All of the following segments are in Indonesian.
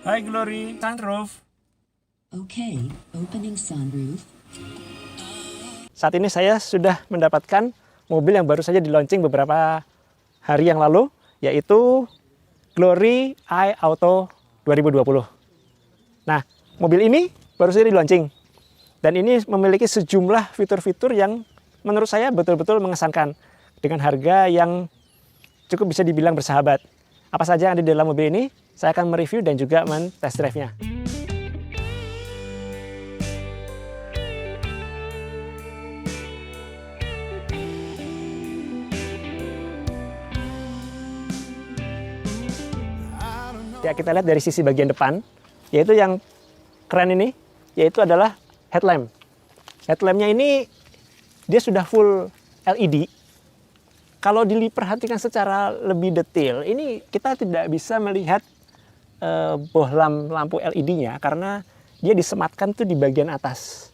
Hai Glory, sunroof. Okay, opening sunroof. Saat ini saya sudah mendapatkan mobil yang baru saja di-launching beberapa hari yang lalu, yaitu Glory iAuto 2020. Nah, mobil ini baru saja di-launching. Dan ini memiliki sejumlah fitur-fitur yang menurut saya betul-betul mengesankan. Dengan harga yang cukup bisa dibilang bersahabat. Apa saja yang ada di dalam mobil ini, saya akan mereview dan juga men-test drive-nya. Ya, kita lihat dari sisi bagian depan, yaitu yang keren ini, yaitu adalah headlamp. Headlampnya ini, dia sudah full LED. Kalau diperhatikan secara lebih detail, ini kita tidak bisa melihat bohlam lampu LED-nya, karena dia disematkan tuh di bagian atas.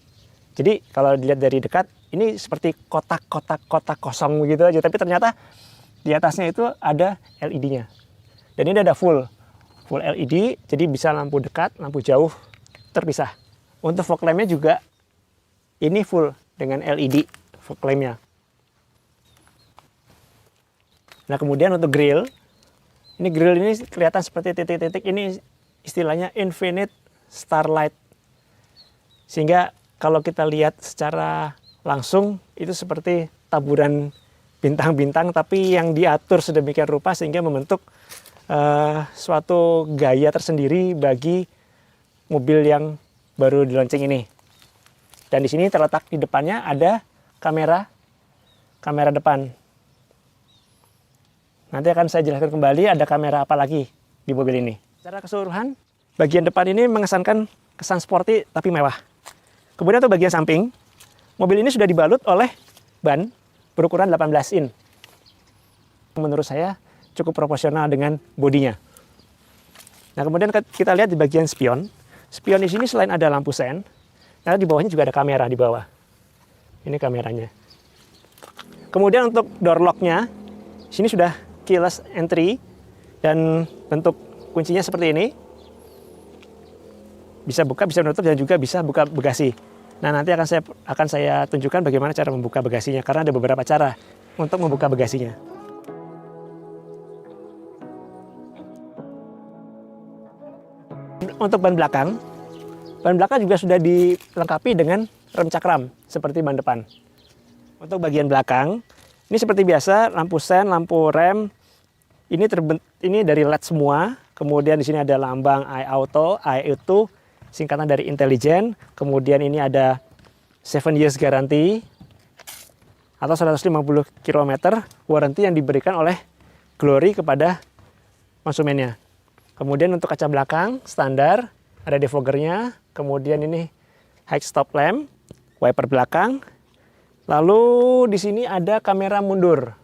Jadi, kalau dilihat dari dekat, ini seperti kotak-kotak kosong begitu aja, tapi ternyata di atasnya itu ada LED-nya. Dan ini ada full LED, jadi bisa lampu dekat, lampu jauh terpisah. Untuk fog lamp-nya juga ini full dengan LED fog lamp-nya. Nah, kemudian untuk grill ini kelihatan seperti titik-titik, ini istilahnya infinite starlight. Sehingga kalau kita lihat secara langsung itu seperti taburan bintang-bintang, tapi yang diatur sedemikian rupa sehingga membentuk suatu gaya tersendiri bagi mobil yang baru di-launching ini. Dan di sini terletak di depannya ada kamera depan. Nanti akan saya jelaskan kembali ada kamera apa lagi di mobil ini. Secara keseluruhan, bagian depan ini mengesankan kesan sporty tapi mewah. Kemudian untuk bagian samping, mobil ini sudah dibalut oleh ban berukuran 18 in. Menurut saya cukup proporsional dengan bodinya. Nah, kemudian kita lihat di bagian spion. Spion di sini selain ada lampu sen, nah di bawahnya juga ada kamera di bawah. Ini kameranya. Kemudian untuk door lock-nya, sini sudah keyless entry dan bentuk kuncinya seperti ini. Bisa buka, bisa menutup, dan juga bisa buka bagasi. Nah, nanti akan saya tunjukkan bagaimana cara membuka bagasinya, karena ada beberapa cara untuk membuka bagasinya. Untuk ban belakang juga sudah dilengkapi dengan rem cakram seperti ban depan. Untuk bagian belakang, ini seperti biasa, lampu sen, lampu rem, ini dari LED semua. Kemudian di sini ada lambang iAuto, I itu singkatan dari intelligent. Kemudian ini ada 7 years garansi atau 150 km warranty yang diberikan oleh Glory kepada konsumennya. Kemudian untuk kaca belakang standar, ada defoggernya. Kemudian ini high stop lamp, wiper belakang. Lalu di sini ada kamera mundur.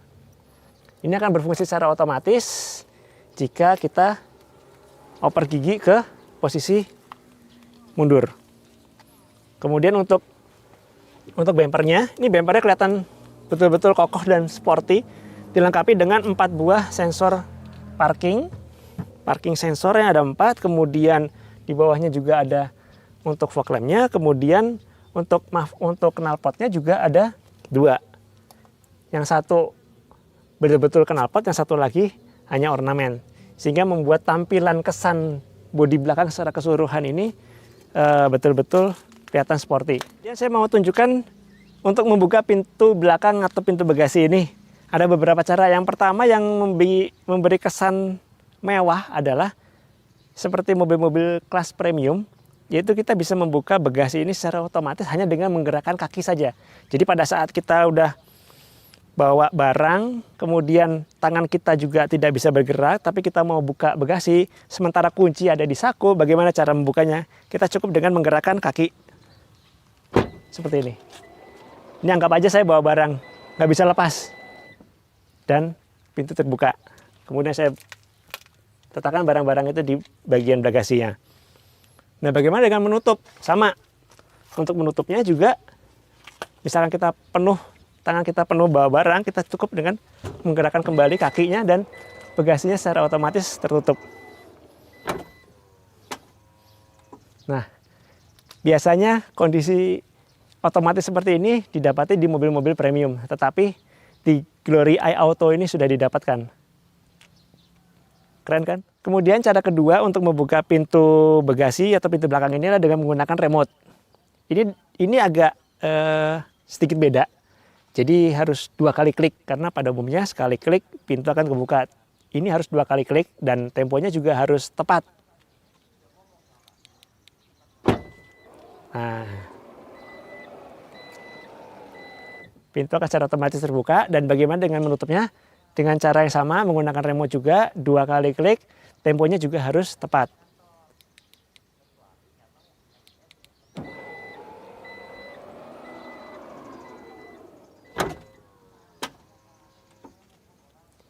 Ini akan berfungsi secara otomatis jika kita oper gigi ke posisi mundur. Kemudian untuk bempernya, ini bempernya kelihatan betul-betul kokoh dan sporty. Dilengkapi dengan 4 buah sensor parking sensornya ada 4, kemudian di bawahnya juga ada untuk fog lamp-nya, kemudian untuk knalpotnya juga ada 2. Yang satu betul-betul knalpot, yang satu lagi hanya ornamen. Sehingga membuat tampilan kesan bodi belakang secara keseluruhan ini betul-betul kelihatan sporty. Dan saya mau tunjukkan untuk membuka pintu belakang atau pintu bagasi ini. Ada beberapa cara. Yang pertama yang memberi kesan mewah adalah seperti mobil-mobil kelas premium, yaitu kita bisa membuka bagasi ini secara otomatis hanya dengan menggerakkan kaki saja. Jadi pada saat kita udah bawa barang, kemudian tangan kita juga tidak bisa bergerak, tapi kita mau buka bagasi, sementara kunci ada di saku, bagaimana cara membukanya? Kita cukup dengan menggerakkan kaki. Seperti ini. Ini anggap aja saya bawa barang, nggak bisa lepas. Dan pintu terbuka. Kemudian saya letakkan barang-barang itu di bagian bagasinya. Nah, bagaimana dengan menutup? Sama. Untuk menutupnya juga, misalkan tangan kita penuh bawa barang, kita cukup dengan menggerakkan kembali kakinya dan bagasinya secara otomatis tertutup. Nah, biasanya kondisi otomatis seperti ini didapati di mobil-mobil premium, tetapi di Glory iAuto ini sudah didapatkan. Keren kan? Kemudian cara kedua untuk membuka pintu bagasi atau pintu belakang ini adalah dengan menggunakan remote. Ini agak sedikit beda. Jadi harus 2 kali klik, karena pada umumnya sekali klik pintu akan kebuka. Ini harus 2 kali klik dan temponya juga harus tepat. Nah, pintu akan secara otomatis terbuka. Dan bagaimana dengan menutupnya? Dengan cara yang sama, menggunakan remote juga, 2 kali klik, temponya juga harus tepat.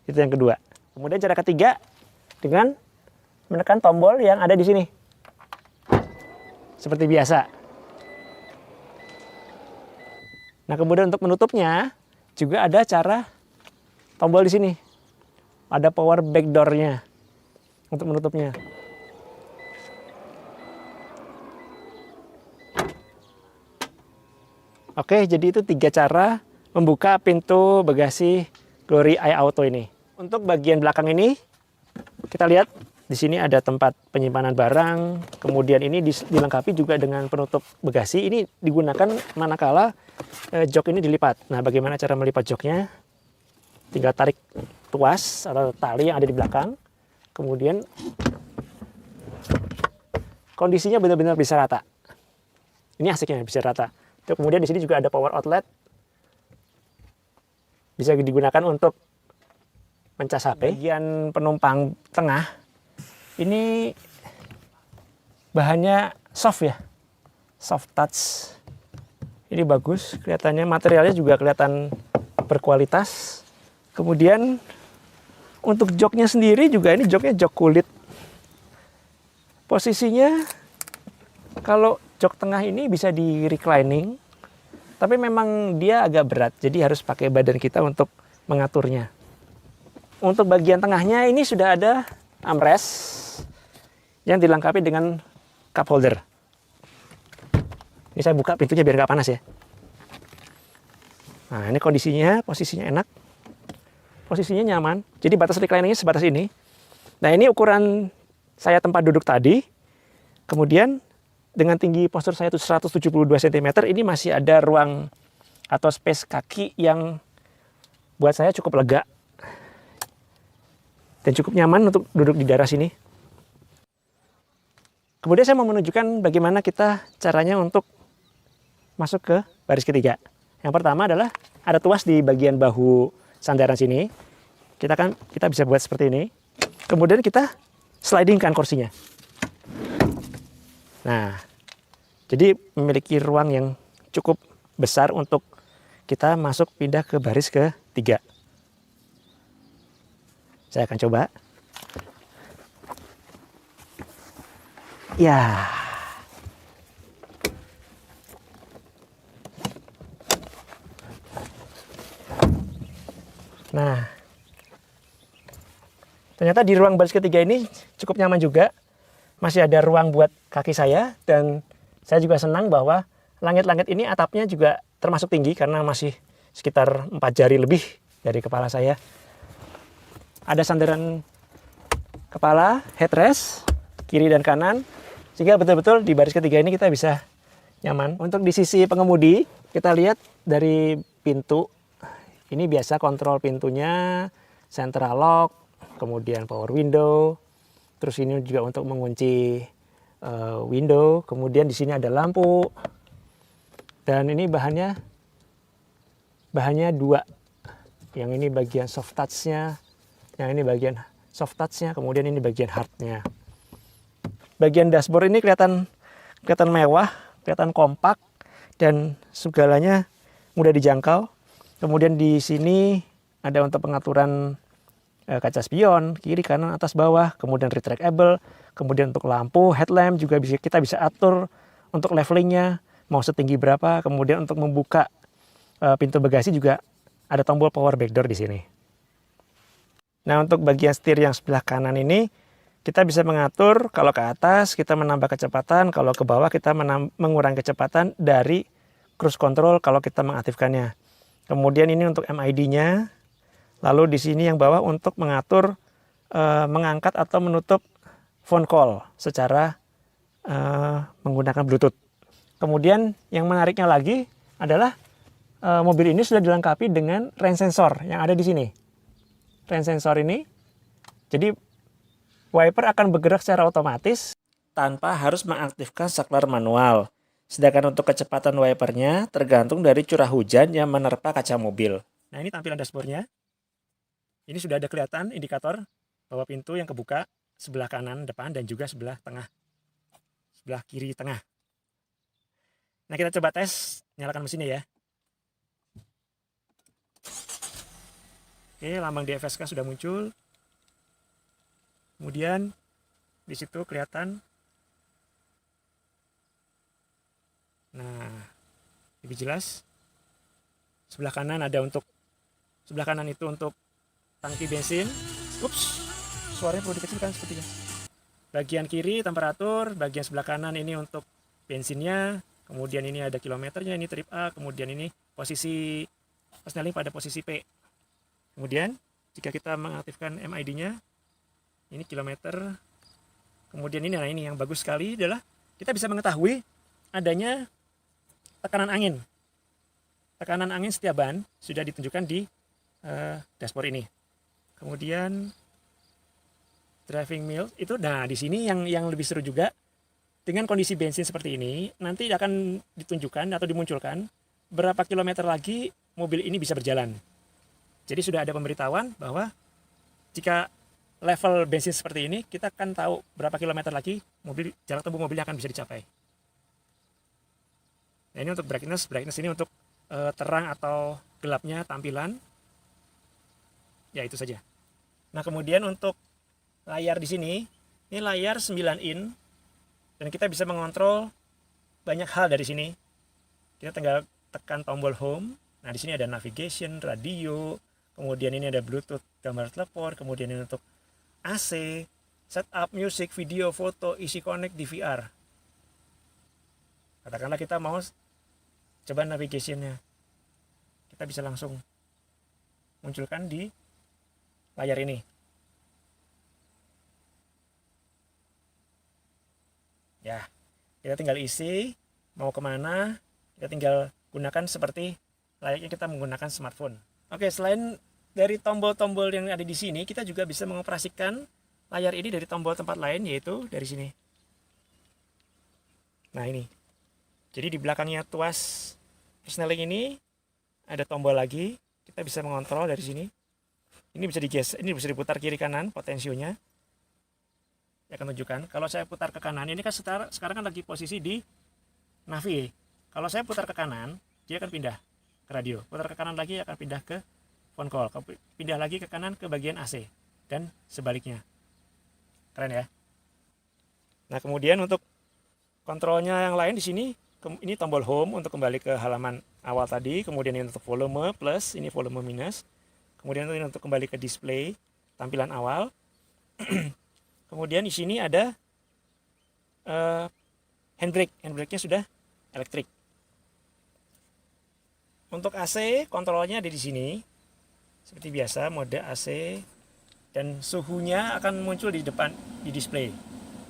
Itu yang kedua. Kemudian cara ketiga, dengan menekan tombol yang ada di sini. Seperti biasa. Nah, kemudian untuk menutupnya juga ada cara tombol di sini. Ada power back door-nya untuk menutupnya. Oke, jadi itu 3 cara membuka pintu bagasi Glory iAuto ini. Untuk bagian belakang ini, kita lihat di sini ada tempat penyimpanan barang. Kemudian ini dilengkapi juga dengan penutup bagasi. Ini digunakan manakala jok ini dilipat. Nah, bagaimana cara melipat joknya? Tinggal tarik tuas atau tali yang ada di belakang. Kemudian kondisinya benar-benar bisa rata. Ini asiknya bisa rata. Kemudian di sini juga ada power outlet. Bisa digunakan untuk mencas HP. Bagian penumpang tengah ini bahannya soft ya. Soft touch. Ini bagus, kelihatannya materialnya juga kelihatan berkualitas. Kemudian untuk joknya sendiri juga ini joknya jok kulit. Posisinya kalau jok tengah ini bisa di reclining, tapi memang dia agak berat, jadi harus pakai badan kita untuk mengaturnya. Untuk bagian tengahnya ini sudah ada armrest yang dilengkapi dengan cup holder. Ini saya buka pintunya biar nggak panas ya. Nah, ini kondisinya, posisinya enak. Posisinya nyaman. Jadi batas recliningnya sebatas ini. Nah, ini ukuran saya tempat duduk tadi. Kemudian dengan tinggi postur saya itu 172 cm, ini masih ada ruang atau space kaki yang buat saya cukup lega. Dan cukup nyaman untuk duduk di daerah sini. Kemudian saya mau menunjukkan bagaimana kita caranya untuk masuk ke baris ketiga. Yang pertama adalah ada tuas di bagian bahu sandaran sini. Kita bisa buat seperti ini. Kemudian kita slidingkan kursinya. Nah, jadi memiliki ruang yang cukup besar untuk kita masuk pindah ke baris ketiga. Saya akan coba. Ya. Nah, ternyata di ruang baris ketiga ini cukup nyaman juga. Masih ada ruang buat kaki saya, dan saya juga senang bahwa langit-langit ini atapnya juga termasuk tinggi karena masih sekitar 4 jari lebih dari kepala saya. Ada sandaran kepala, headrest, kiri dan kanan, sehingga betul-betul di baris ketiga ini kita bisa nyaman. Untuk di sisi pengemudi, kita lihat dari pintu, ini biasa kontrol pintunya, central lock, kemudian power window, terus ini juga untuk mengunci window, kemudian di sini ada lampu, dan ini bahannya 2, yang ini bagian soft touch-nya, yang ini bagian soft touch-nya, kemudian ini bagian hard-nya. Bagian dashboard ini kelihatan mewah, kelihatan kompak, dan segalanya mudah dijangkau. Kemudian di sini ada untuk pengaturan kaca spion, kiri, kanan, atas, bawah, kemudian retractable, kemudian untuk lampu, headlamp juga kita bisa atur untuk levelingnya, mau setinggi berapa, kemudian untuk membuka pintu bagasi juga ada tombol power back door di sini. Nah, untuk bagian setir yang sebelah kanan ini Kita bisa mengatur kalau ke atas kita menambah kecepatan, kalau ke bawah kita mengurangi kecepatan dari cruise control kalau kita mengaktifkannya. Kemudian ini untuk MID-nya. Lalu di sini yang bawah untuk mengatur mengangkat atau menutup phone call secara menggunakan Bluetooth. Kemudian yang menariknya lagi adalah mobil ini sudah dilengkapi dengan rain sensor yang ada di sini. Rain sensor ini, jadi wiper akan bergerak secara otomatis tanpa harus mengaktifkan saklar manual. Sedangkan untuk kecepatan wipernya tergantung dari curah hujan yang menerpa kaca mobil. Nah, ini tampilan dashboardnya. Ini sudah ada kelihatan indikator bahwa pintu yang kebuka sebelah kanan depan dan juga sebelah tengah. Sebelah kiri tengah. Nah, kita coba tes, nyalakan mesinnya ya. Oke, lambang DFSK sudah muncul. Kemudian di situ kelihatan. Nah, lebih jelas. Sebelah kanan itu untuk tangki bensin. Ups, suaranya perlu dikecilkan sepertinya. Bagian kiri temperatur, bagian sebelah kanan ini untuk bensinnya. Kemudian ini ada kilometernya, ini trip A. Kemudian ini posisi persneling pada posisi P. Kemudian jika kita mengaktifkan MID-nya, ini kilometer. Kemudian ini, nah ini yang bagus sekali adalah kita bisa mengetahui adanya tekanan angin. Tekanan angin setiap ban sudah ditunjukkan di dashboard ini. Kemudian driving mile itu, nah di sini yang lebih seru juga, dengan kondisi bensin seperti ini nanti akan ditunjukkan atau dimunculkan berapa kilometer lagi mobil ini bisa berjalan. Jadi sudah ada pemberitahuan bahwa jika level bensin seperti ini, kita akan tahu berapa kilometer lagi jarak tempuh mobilnya akan bisa dicapai. Nah, ini untuk brightness ini untuk terang atau gelapnya tampilan. Ya, itu saja. Nah, kemudian untuk layar di sini, ini layar 9 in dan kita bisa mengontrol banyak hal dari sini. Kita tinggal tekan tombol home. Nah, di sini ada navigation, radio, kemudian ini ada Bluetooth, gambar telepon, kemudian ini untuk AC, setup music, video, foto, easy connect, DVR. Katakanlah kita mau coba navigationnya, kita bisa langsung munculkan di layar ini. Ya, kita tinggal isi mau kemana, kita tinggal gunakan seperti layaknya kita menggunakan smartphone. Oke, selain dari tombol-tombol yang ada di sini, kita juga bisa mengoperasikan layar ini dari tombol tempat lain, yaitu dari sini. Nah, ini. Jadi di belakangnya tuas persneling ini ada tombol lagi, kita bisa mengontrol dari sini. Ini bisa digeser, ini bisa diputar kiri kanan potensionya. Ya, akan tunjukkan. Kalau saya putar ke kanan, ini kan sekarang kan lagi posisi di navi. Kalau saya putar ke kanan, dia akan pindah ke radio. Putar ke kanan lagi akan pindah ke phone call. Pindah lagi ke kanan ke bagian AC dan sebaliknya. Keren ya. Nah, kemudian untuk kontrolnya yang lain di sini, ini tombol home untuk kembali ke halaman awal tadi. Kemudian ini untuk volume plus, ini volume minus. Kemudian ini untuk kembali ke display tampilan awal. Kemudian di sini ada handbrake. Handbrake-nya sudah elektrik. Untuk AC, kontrolnya ada di sini. Seperti biasa, mode AC. Dan suhunya akan muncul di depan, di display.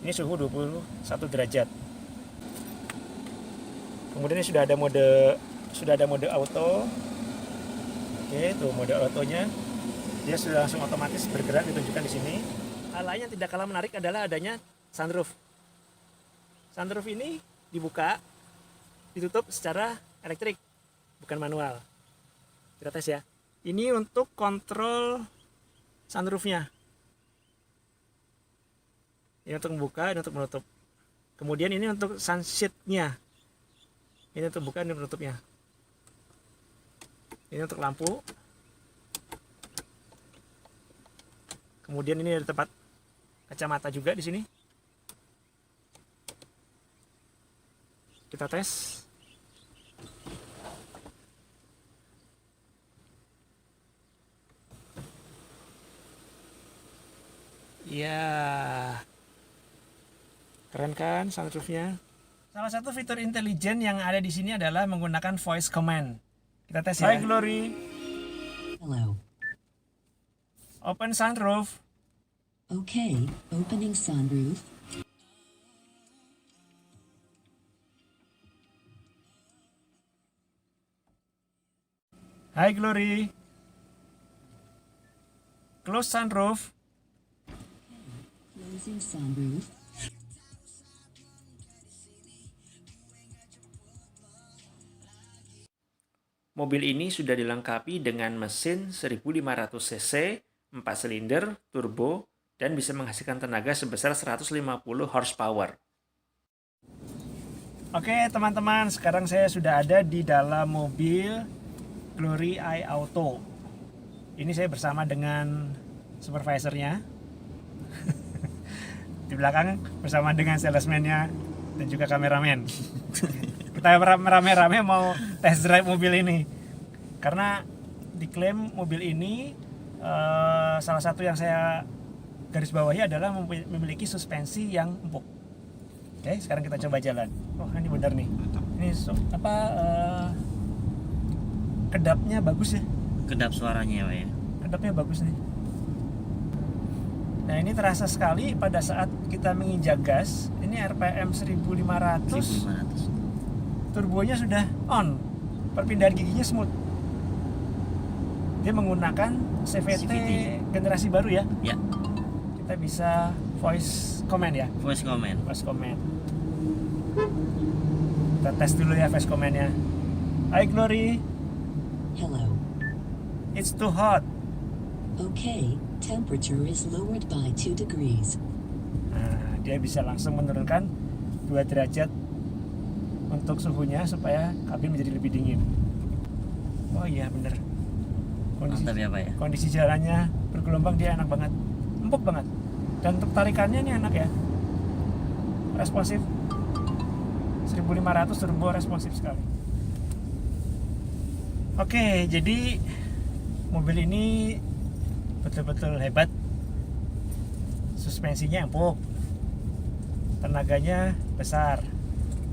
Ini suhu 21 derajat. Kemudian ini sudah ada mode auto. Oke, tuh mode autonya. Dia sudah langsung otomatis bergerak, ditunjukkan di sini. Hal lain yang tidak kalah menarik adalah adanya sunroof. Sunroof ini dibuka, ditutup secara elektrik, bukan manual. Kita tes ya. Ini untuk kontrol sunroofnya. Ini untuk membuka, ini untuk menutup. Kemudian ini untuk sunshade-nya. Ini untuk buka, ini penutupnya. Ini untuk lampu. Kemudian ini ada tempat kacamata juga di sini. Kita tes. Ya, Keren kan sunroofnya? Salah satu fitur intelijen yang ada di sini adalah menggunakan voice command. Kita tes ya. Hi Glory. Hello. Open sunroof. Okay, opening sunroof. Hi Glory. Close sunroof. Closing sunroof. Mobil ini sudah dilengkapi dengan mesin 1500 cc, 4 silinder, turbo, dan bisa menghasilkan tenaga sebesar 150 horsepower. Oke teman-teman, sekarang saya sudah ada di dalam mobil Glory i Auto. Ini saya bersama dengan supervisornya. Di belakang bersama dengan salesman-nya dan juga kameramen. Kita rame-rame mau test drive mobil ini karena diklaim mobil ini salah satu yang saya garis bawahi adalah memiliki suspensi yang empuk. Oke, sekarang kita coba jalan. Oh ini benar nih. Ini kedapnya bagus ya. Kedap suaranya ya Pak ya. Kedapnya bagus nih. Nah ini terasa sekali pada saat kita menginjak gas. Ini RPM 1500. Turbonya sudah on, perpindahan giginya smooth. Dia menggunakan CVT generasi baru ya. Ya. Kita bisa voice command ya. Voice command. Voice command. Kita tes dulu ya voice commandnya. Hi Glory. Hello. It's too hot. Okay, temperature is lowered by 2 degrees. Nah, dia bisa langsung menurunkan 2 derajat untuk suhunya supaya kabin menjadi lebih dingin. Oh iya bener. Mantap ya Pak ya. Kondisi jalannya bergelombang, dia enak banget, empuk banget. Dan untuk tarikannya ini enak ya, responsif. 1500 turbo responsif sekali. Oke, jadi mobil ini betul-betul hebat. Suspensinya empuk, tenaganya besar,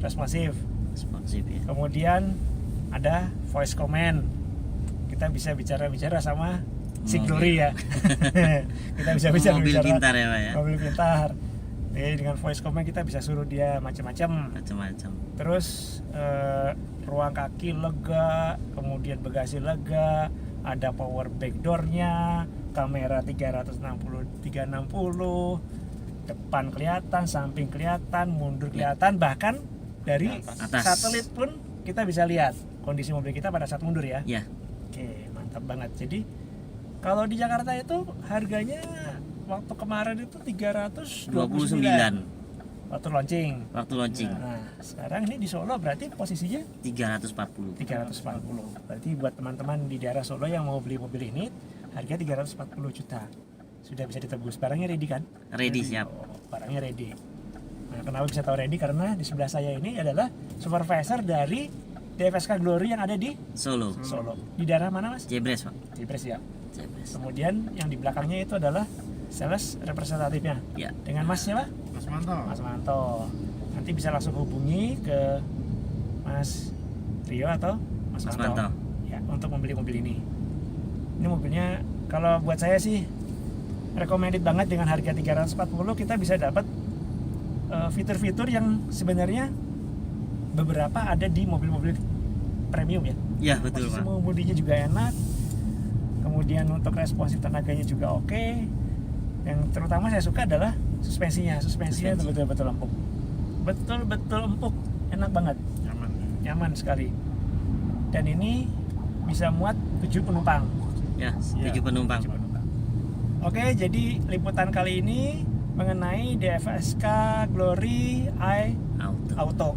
responsif. Responsif ya. Kemudian ada voice command. Kita bisa bicara-bicara sama si Mobil. Glory ya. Kita bisa bicara Mobil pintar ya Pak ya. Mobil pintar. Jadi dengan voice command kita bisa suruh dia macam-macam. Macam-macam. Terus ruang kaki lega, kemudian bagasi lega, ada power back door-nya, kamera 360, depan kelihatan, samping kelihatan, mundur kelihatan, bahkan dari Atas. satelit pun kita bisa lihat kondisi mobil kita pada saat mundur ya. Ya. Oke, mantap banget. Jadi kalau di Jakarta itu harganya waktu kemarin itu 329 waktu launching. Waktu launching. Nah, sekarang ini di Solo berarti posisinya 340. 340. Berarti buat teman-teman di daerah Solo yang mau beli mobil ini harga 340 juta. Sudah bisa ditebus. Barangnya ready kan? Ready siap. Oh, barangnya ready. Nah, kenapa bisa tahu ready? Karena di sebelah saya ini adalah supervisor dari DFSK Glory yang ada di Solo. Solo. Di daerah mana Mas? Jebres Pak. Jebres ya. Jebres. Kemudian yang di belakangnya itu adalah sales representatifnya. Ya. Dengan Mas siapa? Mas Manto. Mas Manto. Nanti bisa langsung hubungi ke Mas Rio atau Mas Mas Manto. Manto. Ya, untuk membeli mobil ini. Ini mobilnya kalau buat saya sih recommended banget. Dengan harga 340 kita bisa dapat fitur-fitur yang sebenarnya beberapa ada di mobil-mobil premium ya. Ya betul Posisi Pak. mengemudinya juga enak. Kemudian untuk responsif tenaganya juga oke. Yang terutama saya suka adalah suspensinya. Suspensinya itu betul-betul empuk. Betul-betul empuk, enak banget. Nyaman. Nyaman sekali. Dan ini bisa muat 7 penumpang. Ya, Ya, 7 penumpang. 7 penumpang. Oke, jadi liputan kali ini mengenai DFSK Glory i Auto. Auto.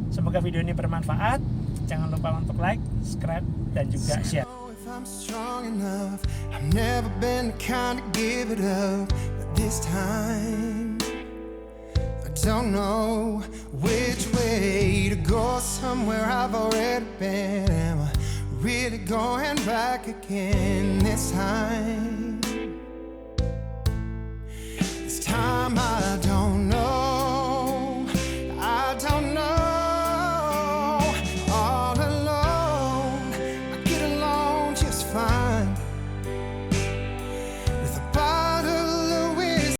Semoga video ini bermanfaat. Jangan lupa untuk like, subscribe, dan juga share. If I'm strong enough, I've never been the kind to give it up, but this time I don't know which way to go. Somewhere I've already been. Am I really going back again this time? This time I don't know.